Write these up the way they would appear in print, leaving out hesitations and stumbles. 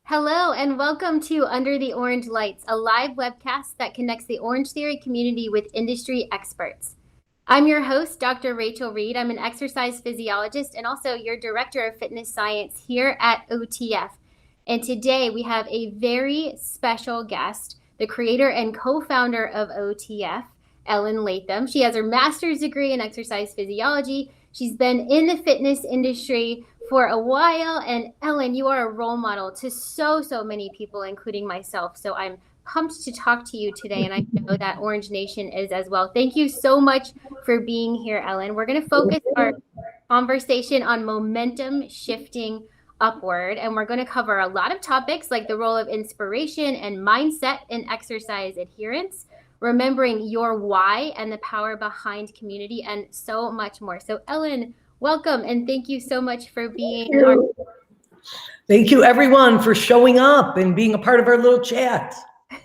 Hello and welcome to Under the Orange Lights, a live webcast that connects the Orange Theory community with industry experts. I'm your host, Dr. Rachelle Reed. I'm an exercise physiologist and also your director of fitness science here at OTF. And today we have a very special guest, the creator and co-founder of OTF, Ellen Latham. She has her master's degree in exercise physiology. She's been in the fitness industry for a while. And Ellen, you are a role model to so many people, including myself. So I'm pumped to talk to you today. And I know that Orange Nation is as well. Thank you so much for being here, Ellen. We're going to focus our conversation on momentum shifting upward. And we're going to cover a lot of topics like the role of inspiration and mindset in exercise adherence, remembering your why and the power behind community, and so much more. So Ellen, welcome, and thank you so much for being our... Thank you, everyone, for showing up and being a part of our little chat.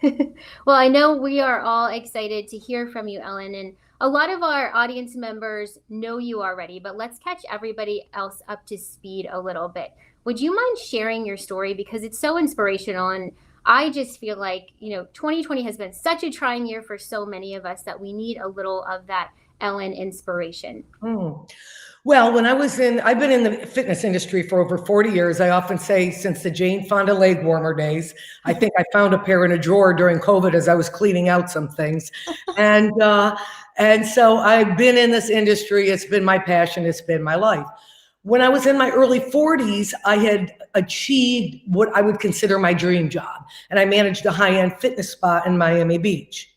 Well, I know we are all excited to hear from you, Ellen, and a lot of our audience members know you already, but let's catch everybody else up to speed a little bit. Would you mind sharing your story? Because it's so inspirational, and I just feel like, 2020 has been such a trying year for so many of us that we need a little of that Ellen inspiration. Well, I've been in the fitness industry for over 40 years. I often say since the Jane Fonda leg warmer days. I think I found a pair in a drawer during COVID as I was cleaning out some things. And so I've been in this industry. It's been my passion. It's been my life. When I was in my early 40s, I had achieved what I would consider my dream job. And I managed a high-end fitness spa in Miami Beach.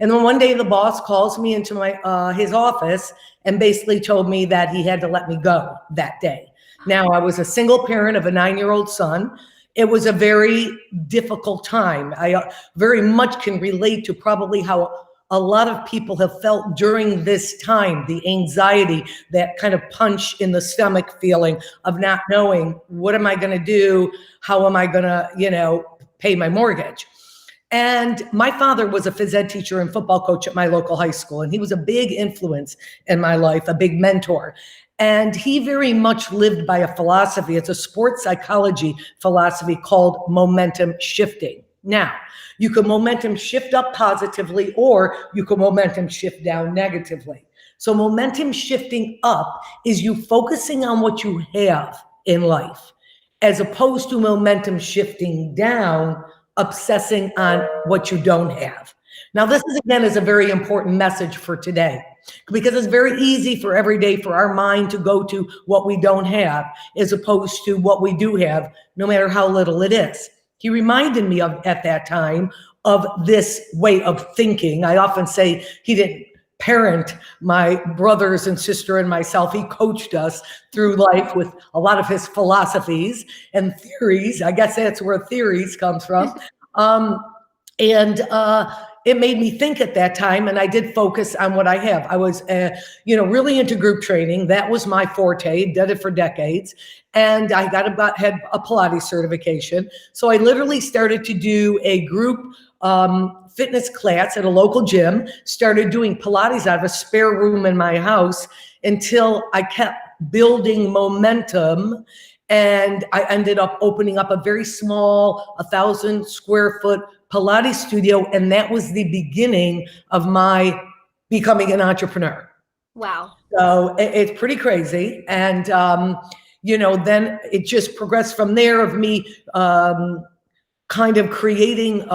And then one day the boss calls me into his office and basically told me that he had to let me go that day. Now, I was a single parent of a 9-year-old son. It was a very difficult time. I very much can relate to probably how a lot of people have felt during this time, the anxiety, that kind of punch in the stomach feeling of not knowing, what am I going to do? How am I going to, pay my mortgage? And my father was a phys ed teacher and football coach at my local high school. And he was a big influence in my life, a big mentor. And he very much lived by a philosophy. It's a sports psychology philosophy called momentum shifting. Now, you can momentum shift up positively, or you can momentum shift down negatively. So momentum shifting up is you focusing on what you have in life, as opposed to momentum shifting down, obsessing on what you don't have. Now, this is a very important message for today, because it's very easy for every day for our mind to go to what we don't have, as opposed to what we do have, no matter how little it is. He reminded me at that time of this way of thinking. I often say he didn't parent my brothers and sister and myself. He coached us through life with a lot of his philosophies and theories. I guess that's where theories comes from. It made me think at that time, and I did focus on what I have. I was, really into group training. That was my forte, did it for decades. And I had a Pilates certification. So I literally started to do a group fitness class at a local gym, started doing Pilates out of a spare room in my house until I kept building momentum. And I ended up opening up a very small, 1,000 square foot Pilates studio. And that was the beginning of my becoming an entrepreneur. Wow. So it's pretty crazy. And, then it just progressed from there of me kind of creating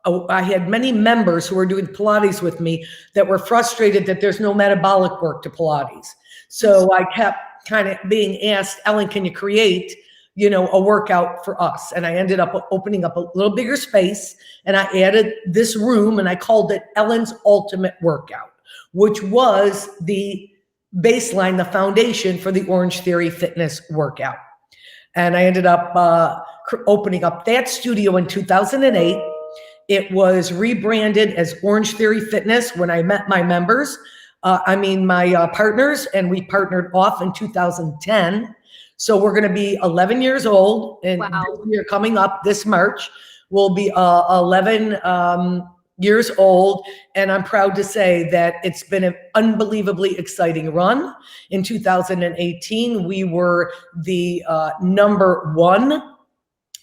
I had many members who were doing Pilates with me that were frustrated that there's no metabolic work to Pilates. So I kept kind of being asked, Ellen, can you create, a workout for us? And I ended up opening up a little bigger space, and I added this room, and I called it Ellen's Ultimate Workout, which was the baseline, the foundation for the Orange Theory fitness workout. And I ended up opening up that studio in 2008. It was rebranded as Orange Theory Fitness when I met my members. My partners, and we partnered off in 2010. So we're going to be 11 years old, and wow. This year coming up this March, we'll be 11 years old. And I'm proud to say that it's been an unbelievably exciting run. In 2018, we were the number one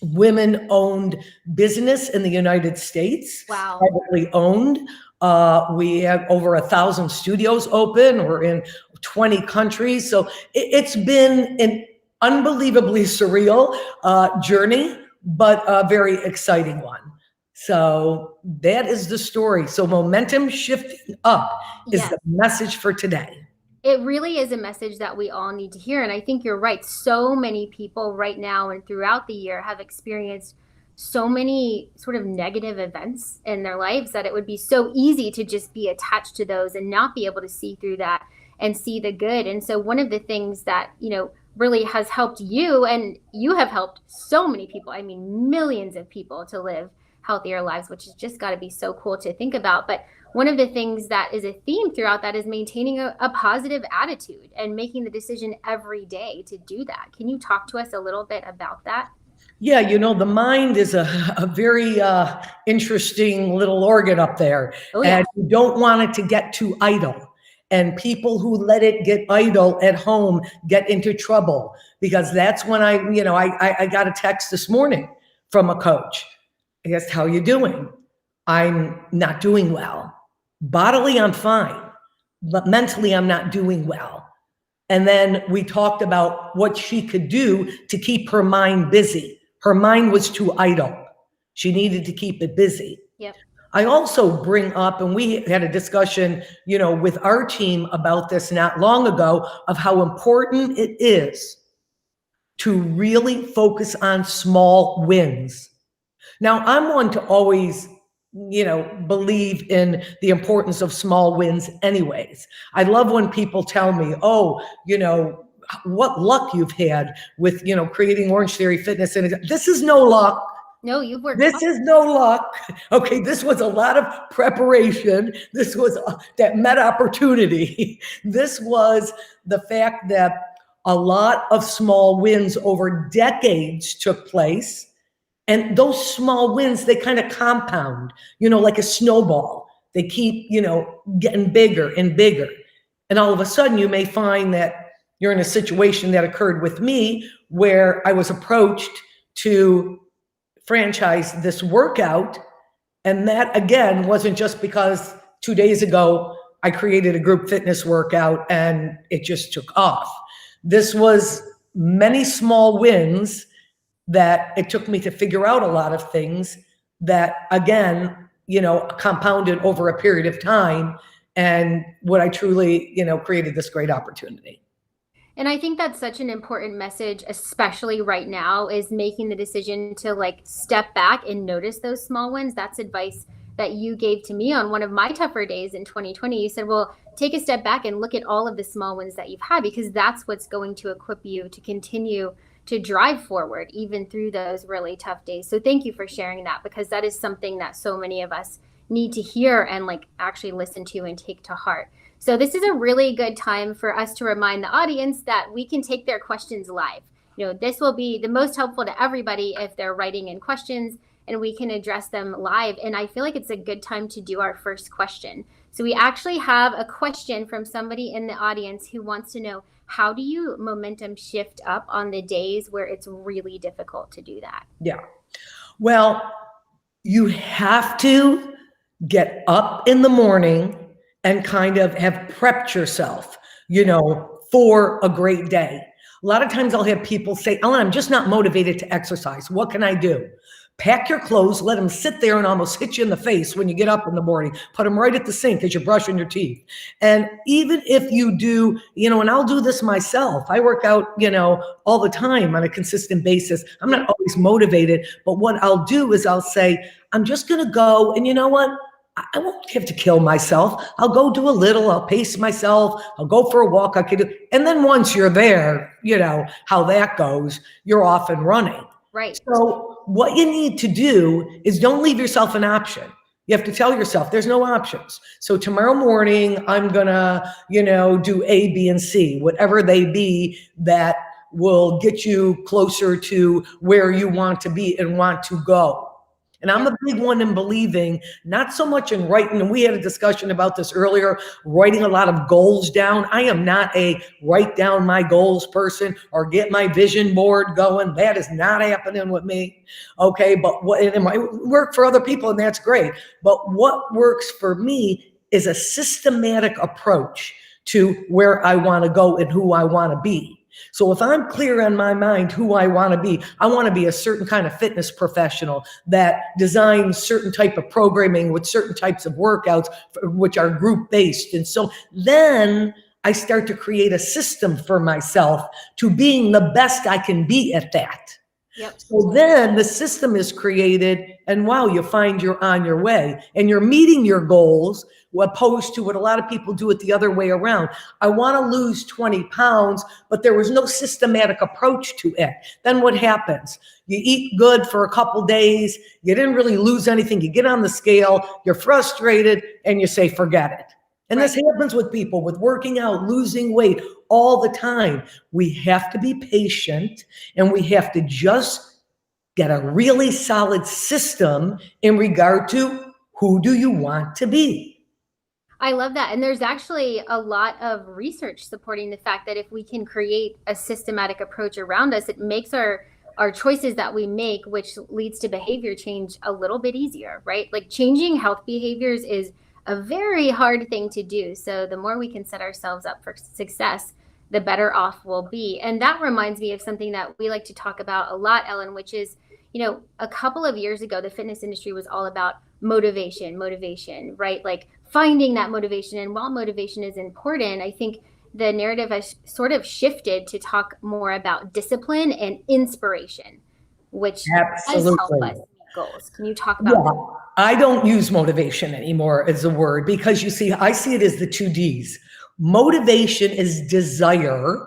women-owned business in the United States. Wow. Privately owned. We have over 1,000 studios open. We're in 20 countries. So it's been an unbelievably surreal journey, but a very exciting one. So that is the story. So momentum shifting up is Yes. the message for today. It really is a message that we all need to hear. And I think you're right. So many people right now and throughout the year have experienced so many sort of negative events in their lives that it would be so easy to just be attached to those and not be able to see through that and see the good. And so one of the things that, really has helped you, and you have helped so many people, I mean, millions of people to live healthier lives, which has just got to be so cool to think about. But one of the things that is a theme throughout that is maintaining a positive attitude and making the decision every day to do that. Can you talk to us a little bit about that? Yeah, the mind is a very interesting little organ up there. Oh, yeah. And you don't want it to get too idle. And people who let it get idle at home get into trouble, because that's when I got a text this morning from a coach. I asked, how you doing? I'm not doing well. Bodily, I'm fine, but mentally, I'm not doing well. And then we talked about what she could do to keep her mind busy. Her mind was too idle. She needed to keep it busy. Yep. I also bring up, and we had a discussion, with our team about this not long ago, of how important it is to really focus on small wins. Now, I'm one to always, believe in the importance of small wins anyways. I love when people tell me, oh, what luck you've had with, creating Orangetheory Fitness. And this is no luck. No, you've worked This hard. is no luck. Okay, this was a lot of preparation. This was that met opportunity. This was the fact that a lot of small wins over decades took place. And those small wins, they kind of compound, like a snowball. They keep, getting bigger and bigger. And all of a sudden, you may find that you're in a situation that occurred with me where I was approached to franchise this workout. And that, again, wasn't just because 2 days ago I created a group fitness workout and it just took off. This was many small wins that it took me to figure out a lot of things that, again, compounded over a period of time. And what I truly, created this great opportunity. And I think that's such an important message, especially right now, is making the decision to step back and notice those small wins. That's advice that you gave to me on one of my tougher days in 2020. You said, well, take a step back and look at all of the small wins that you've had, because that's what's going to equip you to continue to drive forward even through those really tough days. So thank you for sharing that, because that is something that so many of us need to hear and actually listen to and take to heart. So this is a really good time for us to remind the audience that we can take their questions live. This will be the most helpful to everybody if they're writing in questions, and we can address them live. And I feel like it's a good time to do our first question. So we actually have a question from somebody in the audience who wants to know, how do you momentum shift up on the days where it's really difficult to do that? Yeah. Well, you have to get up in the morning and kind of have prepped yourself, for a great day. A lot of times I'll have people say, Ellen, I'm just not motivated to exercise. What can I do? Pack your clothes, let them sit there and almost hit you in the face when you get up in the morning. Put them right at the sink as you're brushing your teeth. And even if you do, and I'll do this myself. I work out, all the time on a consistent basis. I'm not always motivated, but what I'll do is I'll say, I'm just going to go, and you know what? I won't have to kill myself. I'll go do a little, I'll pace myself, I'll go for a walk. And then once you're there, how that goes, you're off and running. Right. So what you need to do is don't leave yourself an option. You have to tell yourself there's no options. So tomorrow morning, I'm gonna, do A, B, and C, whatever they be that will get you closer to where you want to be and want to go. And I'm a big one in believing, not so much in writing, and we had a discussion about this earlier, writing a lot of goals down. I am not a write down my goals person or get my vision board going. That is not happening with me. Okay, but what it might work for other people, and that's great. But what works for me is a systematic approach to where I want to go and who I want to be. So if I'm clear on my mind who I want to be a certain kind of fitness professional that designs certain type of programming with certain types of workouts, which are group based. And so then I start to create a system for myself to being the best I can be at that. Yep. So then the system is created, and wow, you find you're on your way and you're meeting your goals, opposed to what a lot of people do it the other way around. I want to lose 20 pounds, but there was no systematic approach to it. Then what happens? You eat good for a couple days, you didn't really lose anything, you get on the scale, you're frustrated, and you say, forget it. And this happens with people, with working out, losing weight all the time. We have to be patient, and we have to just get a really solid system in regard to who do you want to be. I love that. And there's actually a lot of research supporting the fact that if we can create a systematic approach around us, it makes our choices that we make, which leads to behavior change, a little bit easier, right? Like changing health behaviors is a very hard thing to do. So the more we can set ourselves up for success, the better off we'll be. And that reminds me of something that we like to talk about a lot, Ellen, which is, a couple of years ago, the fitness industry was all about motivation, right? Like finding that motivation. And while motivation is important, I think the narrative has sort of shifted to talk more about discipline and inspiration, which does help us meet goals. Can you talk about that? I don't use motivation anymore as a word because you see, I see it as the 2 Ds. Motivation is desire.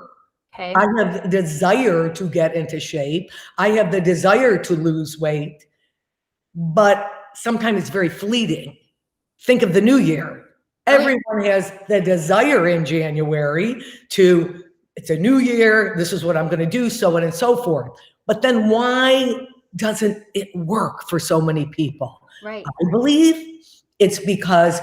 Okay. I have the desire to get into shape. I have the desire to lose weight, but sometimes it's very fleeting. Think of the new year. Everyone has the desire in January to, it's a new year, this is what I'm going to do, so on and so forth. But then why doesn't it work for so many people? Right. I believe it's because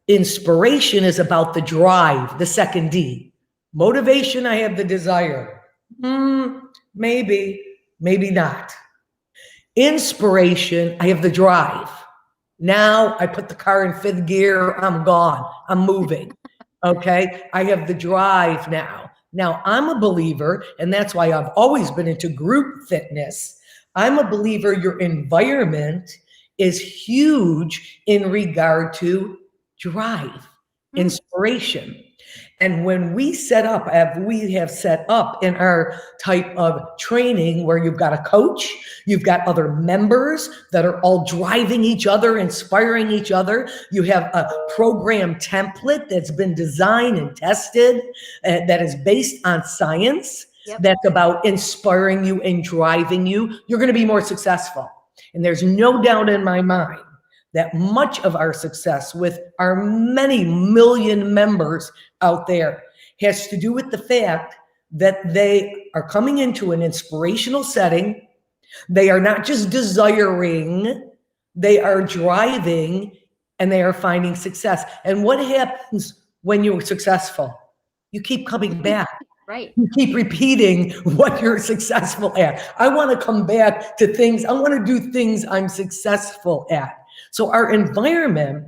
inspiration is about the drive, the second D. Motivation, I have the desire. Maybe not. Inspiration, I have the drive. Now I put the car in 5th gear, I'm gone, I'm moving, okay? I have the drive now. Now I'm a believer, and that's why I've always been into group fitness. I'm a believer your environment is huge in regard to drive, inspiration. And when we set up, we have set up in our type of training where you've got a coach, you've got other members that are all driving each other, inspiring each other. You have a program template that's been designed and tested that is based on science. Yep. That's about inspiring you and driving you. You're going to be more successful. And there's no doubt in my mind that much of our success with our many million members out there has to do with the fact that they are coming into an inspirational setting. They are not just desiring, they are driving, and they are finding success. And what happens when you're successful? You keep coming back. Right. You keep repeating what you're successful at. I want to come back to things. I want to do things I'm successful at. So our environment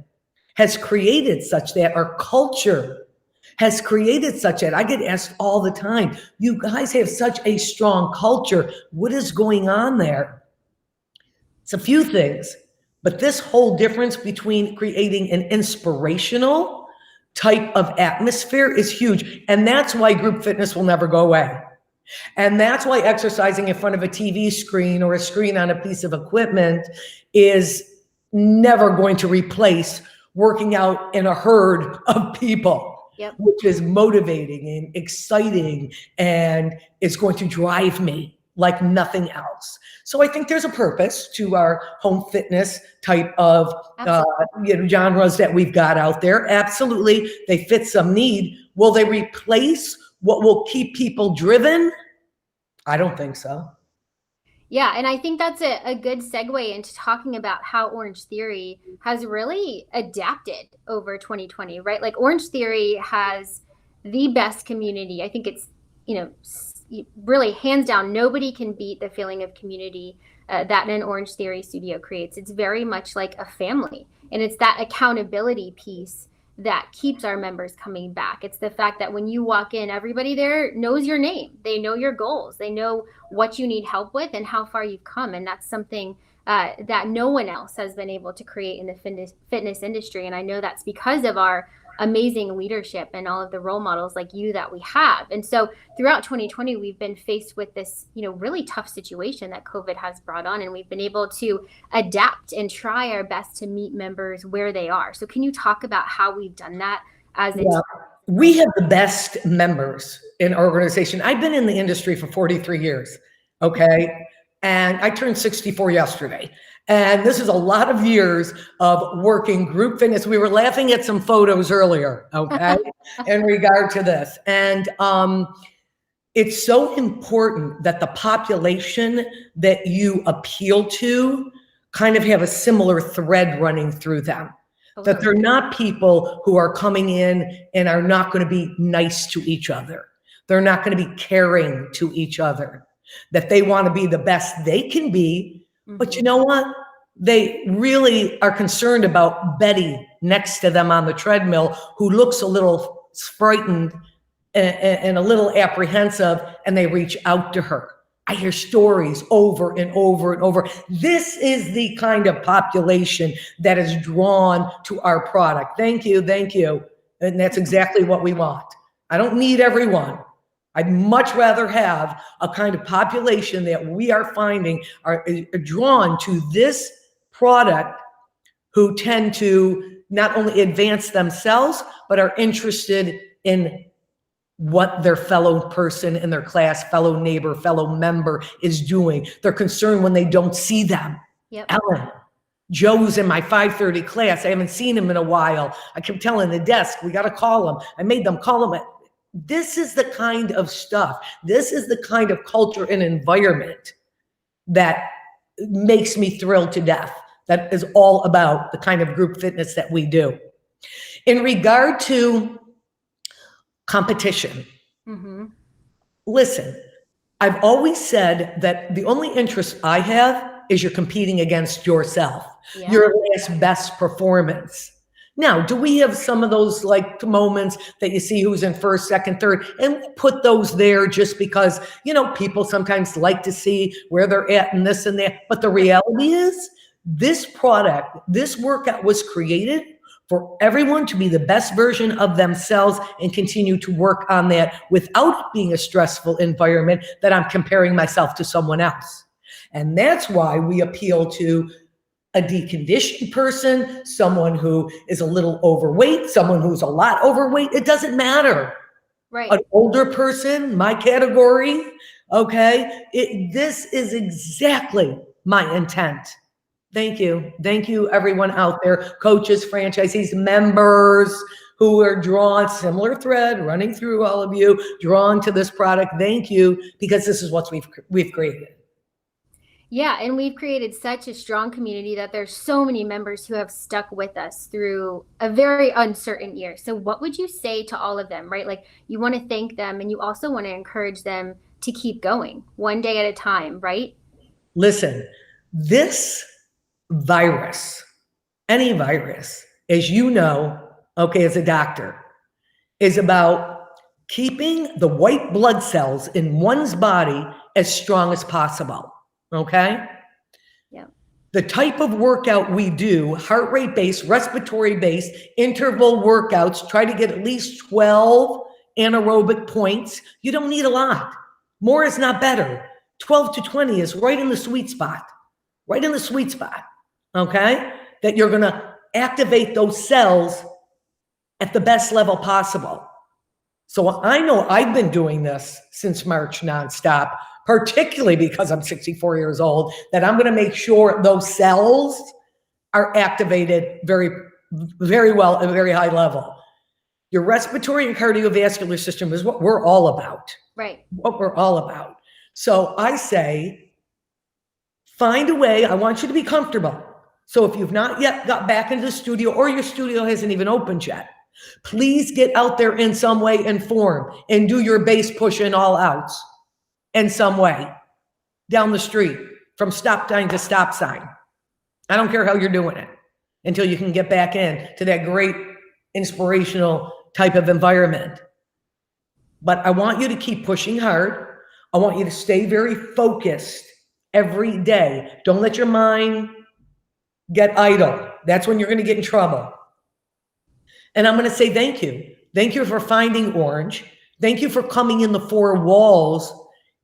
has created such that our culture has created such that I get asked all the time, you guys have such a strong culture. What is going on there? It's a few things, but this whole difference between creating an inspirational type of atmosphere is huge. And that's why group fitness will never go away. And that's why exercising in front of a TV screen or a screen on a piece of equipment is never going to replace working out in a herd of people. Yep. Which is motivating and exciting, and it's going to drive me like nothing else. So I think there's a purpose to our home fitness type of genres that we've got out there. Absolutely, they fit some need. Will they replace what will keep people driven? I don't think so. Yeah, and I think that's a good segue into talking about how Orange Theory has really adapted over 2020, right? Like Orange Theory has the best community. I think it's, really hands down, nobody can beat the feeling of community that an Orange Theory studio creates. It's very much like a family, and it's that accountability piece that keeps our members coming back. It's the fact that when you walk in, everybody there knows your name. They know your goals. They know what you need help with and how far you've come. And that's something that no one else has been able to create in the fitness industry. And I know that's because of our amazing leadership and all of the role models like you that we have. And so throughout 2020, we've been faced with this, really tough situation that COVID has brought on, and we've been able to adapt and try our best to meet members where they are. So can you talk about how we've done that as a team? We have the best members in our organization. I've been in the industry for 43 years, okay? And I turned 64 yesterday. And this is a lot of years of working group fitness. We were laughing at some photos earlier, okay, in regard to this. And it's so important that the population that you appeal to kind of have a similar thread running through them. That they're not people who are coming in and are not going to be nice to each other. They're not going to be caring to each other. That they want to be the best they can be. But you know what? They really are concerned about Betty next to them on the treadmill, who looks a little frightened and a little apprehensive, and they reach out to her. I hear stories over and over and over. This is the kind of population that is drawn to our product. Thank you, thank you. And that's exactly what we want. I don't need everyone. I'd much rather have a kind of population that we are finding are drawn to this product, who tend to not only advance themselves, but are interested in what their fellow person in their class, fellow neighbor, fellow member is doing. They're concerned when they don't see them. Yep. Ellen, Joe's in my 5:30 class. I haven't seen him in a while. I kept telling the desk, we got to call him. I made them call him. This is the kind of stuff. This is the kind of culture and environment that makes me thrilled to death. That is all about the kind of group fitness that we do. In regard to competition. Listen, I've always said that the only interest I have is you're competing against yourself, your last best performance. Now, do we have some of those like moments that you see who's in first, second, third, and we put those there just because, people sometimes like to see where they're at and this and that. But the reality is this product, this workout was created for everyone to be the best version of themselves and continue to work on that without it being a stressful environment that I'm comparing myself to someone else. And that's why we appeal to a deconditioned person, someone who is a little overweight, someone who's a lot overweight. It doesn't matter. Right. An older person, my category, okay? This is exactly my intent. Thank you. Thank you, everyone out there, coaches, franchisees, members who are drawn, similar thread running through all of you, drawn to this product. Thank you, because this is what we've created. Yeah, and we've created such a strong community that there's so many members who have stuck with us through a very uncertain year. So what would you say to all of them, right? Like, you want to thank them, and you also want to encourage them to keep going one day at a time, right? Listen, this virus, any virus, as you know, okay, as a doctor, is about keeping the white blood cells in one's body as strong as possible, okay? Yeah. The type of workout we do, heart rate based, respiratory based, interval workouts, try to get at least 12 anaerobic points. You don't need a lot. More is not better. 12 to 20 is right in the sweet spot, okay? That you're going to activate those cells at the best level possible. So I know I've been doing this since March nonstop, particularly because I'm 64 years old, that I'm going to make sure those cells are activated very, very well at a very high level. Your respiratory and cardiovascular system is what we're all about. Right. What we're all about. So I say, Find a way. I want you to be comfortable. So if you've not yet got back into the studio, or your studio hasn't even opened yet, please get out there in some way and form and do your bass push and all outs in some way down the street from stop sign to stop sign. I don't care how you're doing it until you can get back in to that great inspirational type of environment. But I want you to keep pushing hard. I want you to stay very focused every day. Don't let your mind get idle. That's when you're going to get in trouble. And I'm going to say thank you. Thank you for finding Orange. Thank you for coming in the four walls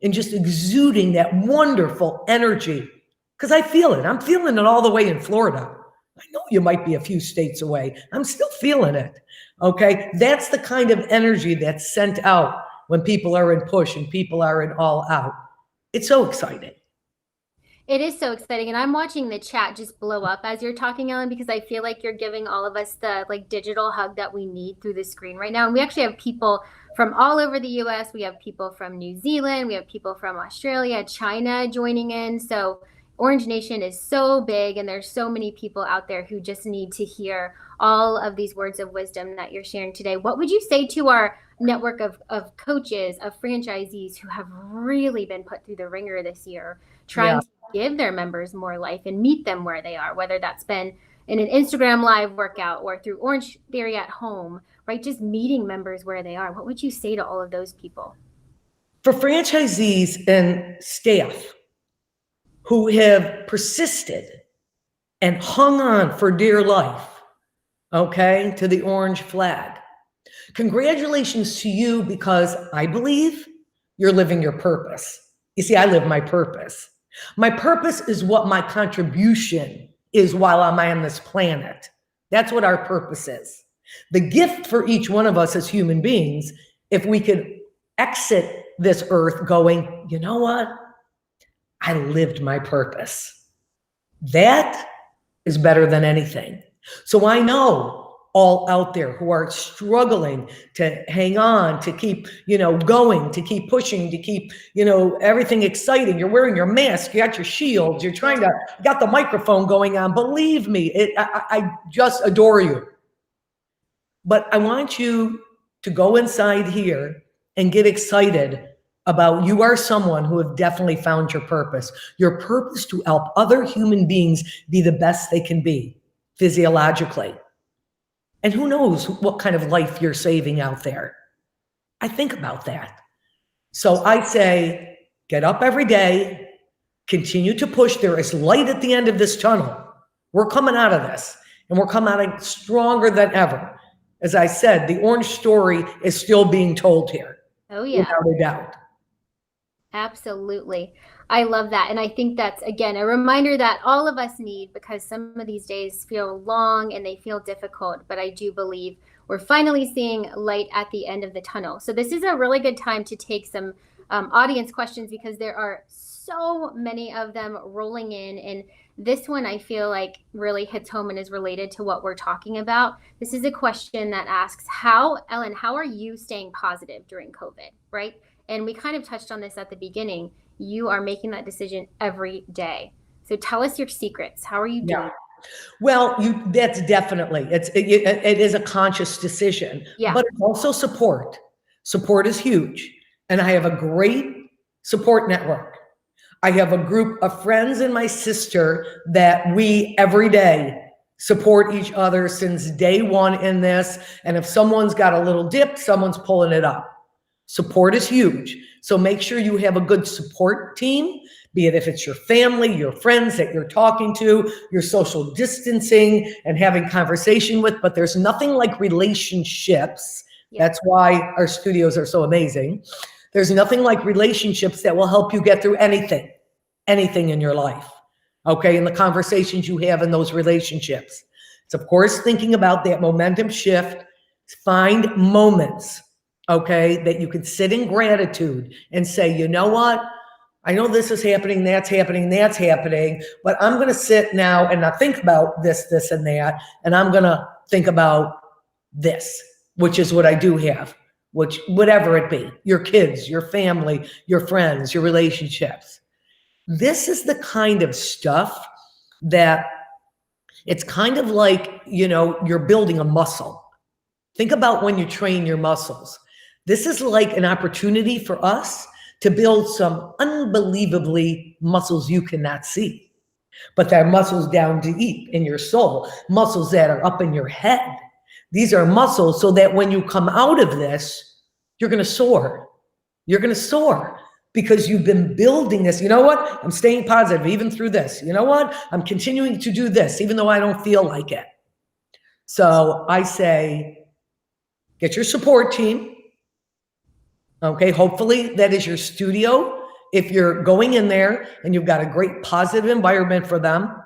and just exuding that wonderful energy. Because I feel it. I'm feeling it all the way in Florida. I know you might be a few states away. I'm still feeling it. Okay? That's the kind of energy that's sent out when people are in push and people are in all out. It's so exciting. It is so exciting. And I'm watching the chat just blow up as you're talking, Ellen, because I feel like you're giving all of us the digital hug that we need through the screen right now. And we actually have people from all over the US. We have people from New Zealand. We have people from Australia, China joining in. So Orange Nation is so big, and there's so many people out there who just need to hear all of these words of wisdom that you're sharing today. What would you say to our network of coaches, of franchisees who have really been put through the ringer this year, trying to give their members more life and meet them where they are, whether that's been in an Instagram live workout or through Orange Theory at home, right? Just meeting members where they are. What would you say to all of those people? For franchisees and staff who have persisted and hung on for dear life, okay, to the orange flag, congratulations to you, because I believe you're living your purpose. You see, I live my purpose. My purpose is what my contribution is while I'm on this planet. That's what our purpose is. The gift for each one of us as human beings, if we could exit this earth going, you know what? I lived my purpose. That is better than anything. So I know all out there who are struggling to hang on, to keep, going, to keep pushing, to keep, everything exciting. You're wearing your mask, you got your shields, you got the microphone going on. Believe me, I just adore you. But I want you to go inside here and get excited about you are someone who have definitely found your purpose to help other human beings be the best they can be physiologically. And who knows what kind of life you're saving out there. I think about that. So I say, get up every day, continue to push. There is light at the end of this tunnel. We're coming out of this, and we're coming out stronger than ever. As I said, the orange story is still being told here. Oh, yeah. Without a doubt. Absolutely. I love that. And I think that's, again, a reminder that all of us need, because some of these days feel long and they feel difficult. But I do believe we're finally seeing light at the end of the tunnel. So this is a really good time to take some audience questions, because there are so many of them rolling in. And this one I feel like really hits home and is related to what we're talking about. This is a question that asks, Ellen, how are you staying positive during COVID, right? And we kind of touched on this at the beginning. You are making that decision every day. So tell us your secrets. How are you doing? Yeah. Well, that's definitely, it is a conscious decision, but it's also support. Support is huge. And I have a great support network. I have a group of friends and my sister that we every day support each other since day one in this. And if someone's got a little dip, someone's pulling it up. Support is huge. So make sure you have a good support team, be it if it's your family, your friends that you're talking to, your social distancing and having conversation with, but there's nothing like relationships. That's why our studios are so amazing. There's nothing like relationships that will help you get through anything in your life. Okay. And the conversations you have in those relationships. It's of course, thinking about that momentum shift, find moments, okay, that you can sit in gratitude and say, you know what? I know this is happening, that's happening, but I'm going to sit now and not think about this, and that, and I'm going to think about this, which is what I do have, which whatever it be, your kids, your family, your friends, your relationships. This is the kind of stuff that it's kind of like, you're building a muscle. Think about when you train your muscles. This is like an opportunity for us to build some unbelievably muscles you cannot see, but they're muscles down deep in your soul, muscles that are up in your head. These are muscles so that when you come out of this, you're going to soar. You're going to soar because you've been building this. You know what? I'm staying positive even through this. You know what? I'm continuing to do this even though I don't feel like it. So I say, get your support team. Okay, hopefully that is your studio. If you're going in there and you've got a great positive environment for them.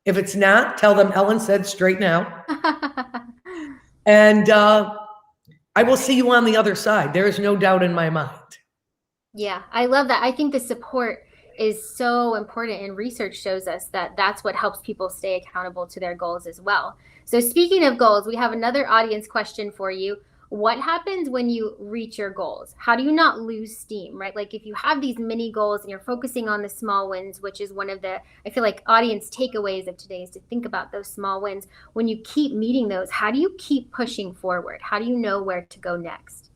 If it's not, tell them Ellen said straight now. And I will see you on the other side. There is no doubt in my mind. Yeah, I love that. I think the support is so important, and research shows us that that's what helps people stay accountable to their goals as well. So speaking of goals, we have another audience question for you. What happens when you reach your goals? How do you not lose steam, right? Like if you have these mini goals and you're focusing on the small wins, which is one of the, I feel like, audience takeaways of today is to think about those small wins. When you keep meeting those, how do you keep pushing forward? How do you know where to go next?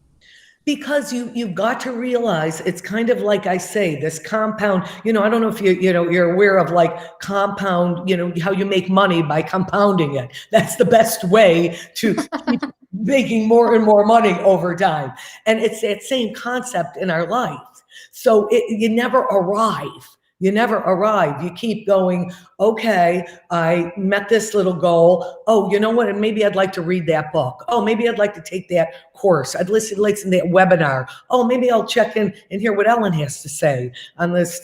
Because you've got to realize it's kind of like I say, this compound, I don't know if you're aware of like compound, how you make money by compounding it. That's the best way to keep making more and more money over time. And it's that same concept in our life. So you never arrive. You never arrive. You keep going, okay, I met this little goal. Oh, you know what? And maybe I'd like to read that book. Oh, maybe I'd like to take that course. I'd listen to that webinar. Oh, maybe I'll check in and hear what Ellen has to say on this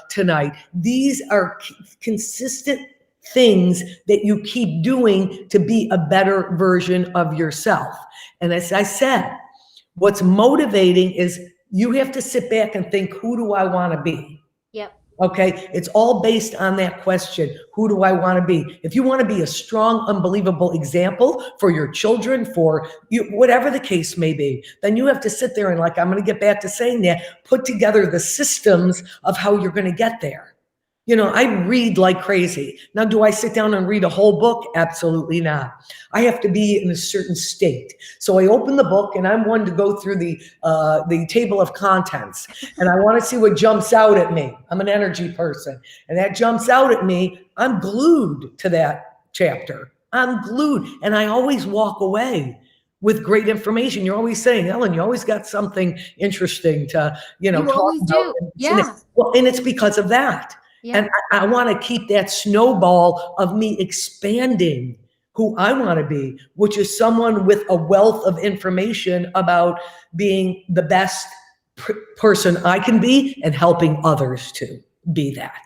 tonight. These are consistent things that you keep doing to be a better version of yourself. And as I said, what's motivating is you have to sit back and think, who do I want to be? Yep. Okay, it's all based on that question. Who do I want to be? If you want to be a strong, unbelievable example for your children, for you, whatever the case may be, then you have to sit there and, like, I'm going to get back to saying that, put together the systems of how you're going to get there. I read like crazy. Now, do I sit down and read a whole book? Absolutely not. I have to be in a certain state. So I open the book and I'm one to go through the table of contents. And I want to see what jumps out at me. I'm an energy person. And that jumps out at me. I'm glued to that chapter. I'm glued. And I always walk away with great information. You're always saying, Ellen, you always got something interesting to, you talk always about. do. Yeah. Well, and it's because of that. Yeah. And I want to keep that snowball of me expanding who I want to be, which is someone with a wealth of information about being the best person I can be and helping others to be that.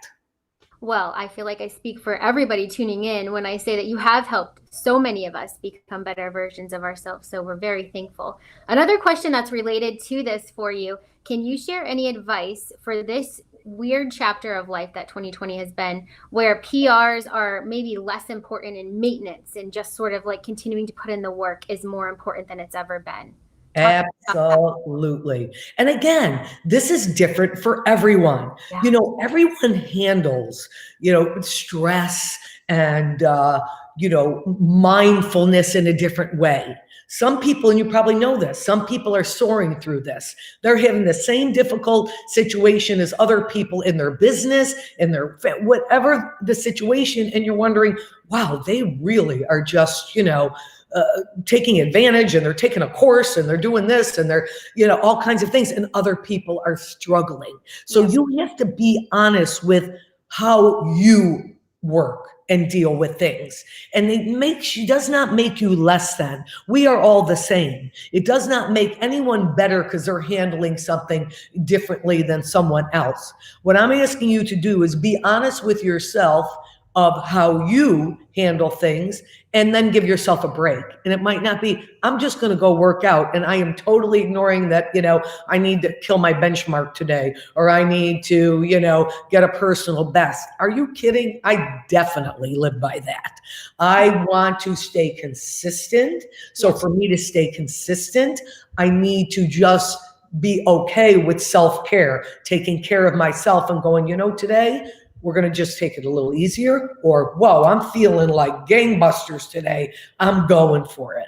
Well, I feel like I speak for everybody tuning in when I say that you have helped so many of us become better versions of ourselves. So we're very thankful. Another question that's related to this for you, can you share any advice for this weird chapter of life that 2020 has been, where PRs are maybe less important in maintenance and just sort of like continuing to put in the work is more important than it's ever been? Absolutely. And again, this is different for everyone. Yeah. Everyone handles, stress and, mindfulness in a different way. Some people, and you probably know this, some people are soaring through this. They're having the same difficult situation as other people in their business, in their, whatever the situation. And you're wondering, wow, they really are just, taking advantage, and they're taking a course and they're doing this and they're, all kinds of things, and other people are struggling. So yes, you have to be honest with how you work and deal with things. And it does not make you less than. We are all the same. It does not make anyone better because they're handling something differently than someone else. What I'm asking you to do is be honest with yourself of how you handle things, and then give yourself a break. And it might not be, I'm just going to go work out and I am totally ignoring that, I need to kill my benchmark today, or I need to, get a personal best. Are you kidding? I definitely live by that. I want to stay consistent. So for me to stay consistent, I need to just be okay with self-care, taking care of myself and going, today we're going to just take it a little easier, or, whoa, I'm feeling like gangbusters today. I'm going for it.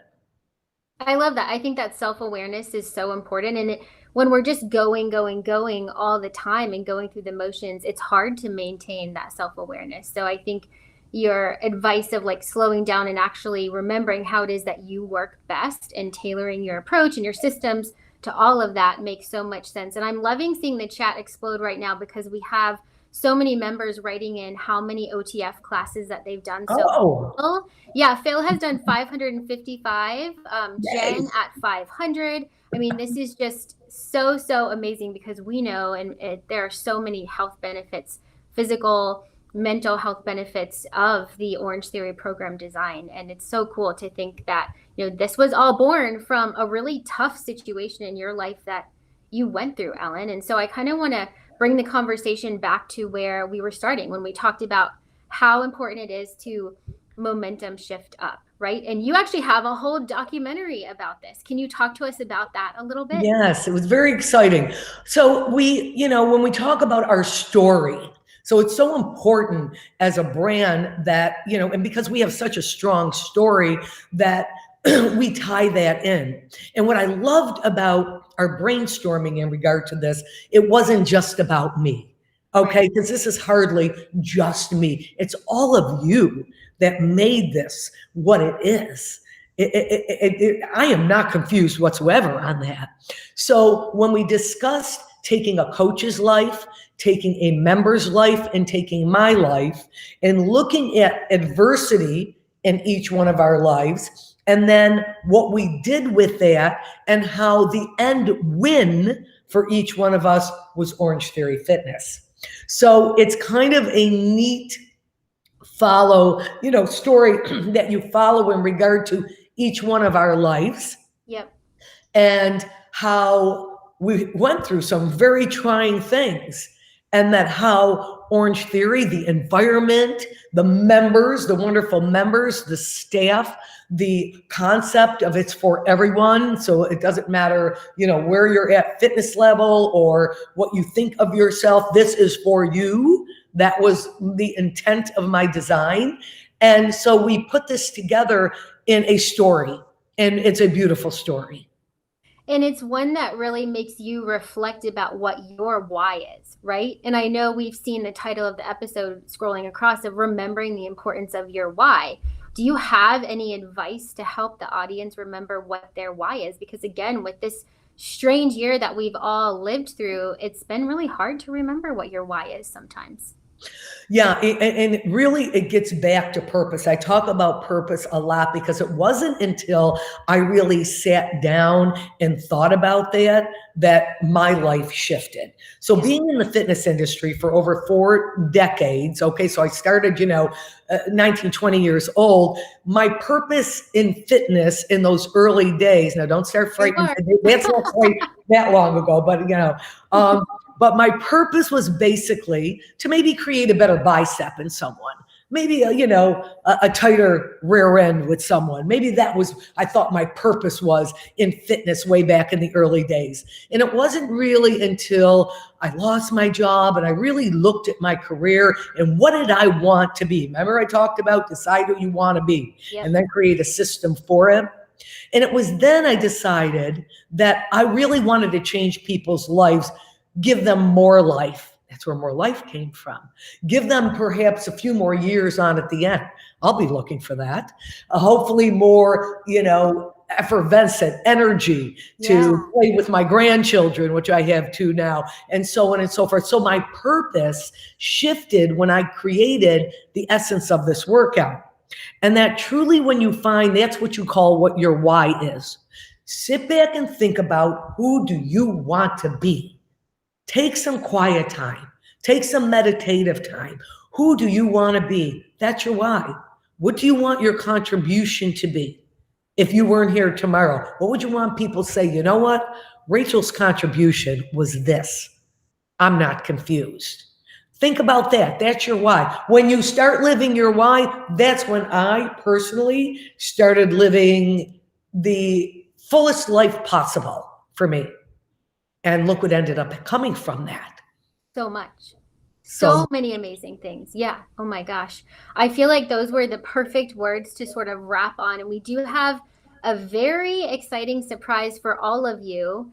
I love that. I think that self-awareness is so important. And when we're just going all the time and going through the motions, it's hard to maintain that self-awareness. So I think your advice of like slowing down and actually remembering how it is that you work best and tailoring your approach and your systems to all of that makes so much sense. And I'm loving seeing the chat explode right now because we have so many members writing in how many OTF classes that they've done. So yeah, Phil has done 555, Jen at 500. I mean, this is just so amazing because we know, and there are so many health benefits, physical, mental health benefits of the Orangetheory program design. And it's so cool to think that, this was all born from a really tough situation in your life that you went through, Ellen. And so I kind of want to bring the conversation back to where we were starting when we talked about how important it is to momentum shift up, right? And you actually have a whole documentary about this. Can you talk to us about that a little bit? Yes, it was very exciting. So when we talk about our story, so it's so important as a brand that, and because we have such a strong story that we tie that in. And what I loved about our brainstorming in regard to this, it wasn't just about me, okay? Because this is hardly just me. It's all of you that made this what it is. I am not confused whatsoever on that. So when we discussed taking a coach's life, taking a member's life, and taking my life, and looking at adversity in each one of our lives, and then what we did with that, and how the end win for each one of us was Orangetheory Fitness. So it's kind of a neat story that you follow in regard to each one of our lives. Yep. And how we went through some very trying things, and that how Orangetheory, the environment, the members, the wonderful members, the staff, the concept of it's for everyone. So it doesn't matter, where you're at fitness level or what you think of yourself. This is for you. That was the intent of my design. And so we put this together in a story, and it's a beautiful story. And it's one that really makes you reflect about what your why is, right? And I know we've seen the title of the episode scrolling across of remembering the importance of your why. Do you have any advice to help the audience remember what their why is? Because again, with this strange year that we've all lived through, it's been really hard to remember what your why is sometimes. Yeah, and really it gets back to purpose. I talk about purpose a lot because it wasn't until I really sat down and thought about that my life shifted. So being in the fitness industry for over 4 decades, okay, so I started, 19, 20 years old, my purpose in fitness in those early days, now don't start frightening, that's not quite that long ago, but but my purpose was basically to maybe create a better bicep in someone, maybe a tighter rear end with someone. Maybe that was, I thought my purpose was in fitness way back in the early days. And it wasn't really until I lost my job and I really looked at my career and what did I want to be? Remember I talked about decide who you want to be, and then create a system for it. And it was then I decided that I really wanted to change people's lives, give them more life. That's where more life came from. Give them perhaps a few more years on at the end. I'll be looking for that. Hopefully more, effervescent energy to play with my grandchildren, which I have 2 now, and so on and so forth. So my purpose shifted when I created the essence of this workout. And that truly, when you find that's what you call what your why is. Sit back and think about, who do you want to be? Take some quiet time. Take some meditative time. Who do you want to be? That's your why. What do you want your contribution to be? If you weren't here tomorrow, what would you want people to say? You know what? Rachel's contribution was this. I'm not confused. Think about that. That's your why. When you start living your why, that's when I personally started living the fullest life possible for me. And look what ended up coming from that. So much. So So many amazing things. Yeah. Oh my gosh. I feel like those were the perfect words to sort of wrap on. And we do have a very exciting surprise for all of you.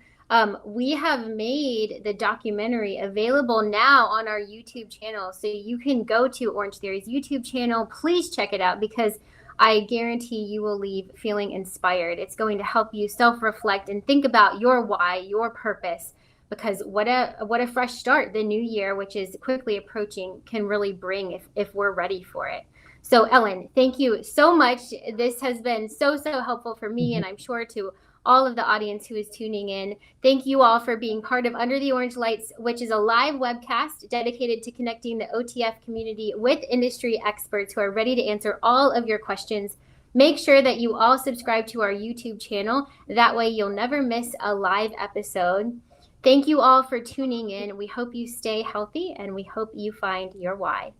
We have made the documentary available now on our YouTube channel. So you can go to Orange Theory's YouTube channel. Please check it out because I guarantee you will leave feeling inspired. It's going to help you self-reflect and think about your why, your purpose, because what a fresh start the new year, which is quickly approaching, can really bring if we're ready for it. So Ellen, thank you so much. This has been so helpful for me, and I'm sure to all of the audience who is tuning in. Thank you all for being part of Under the Orange Lights, which is a live webcast dedicated to connecting the OTF community with industry experts who are ready to answer all of your questions. Make sure that you all subscribe to our YouTube channel. That way you'll never miss a live episode. Thank you all for tuning in. We hope you stay healthy and we hope you find your why.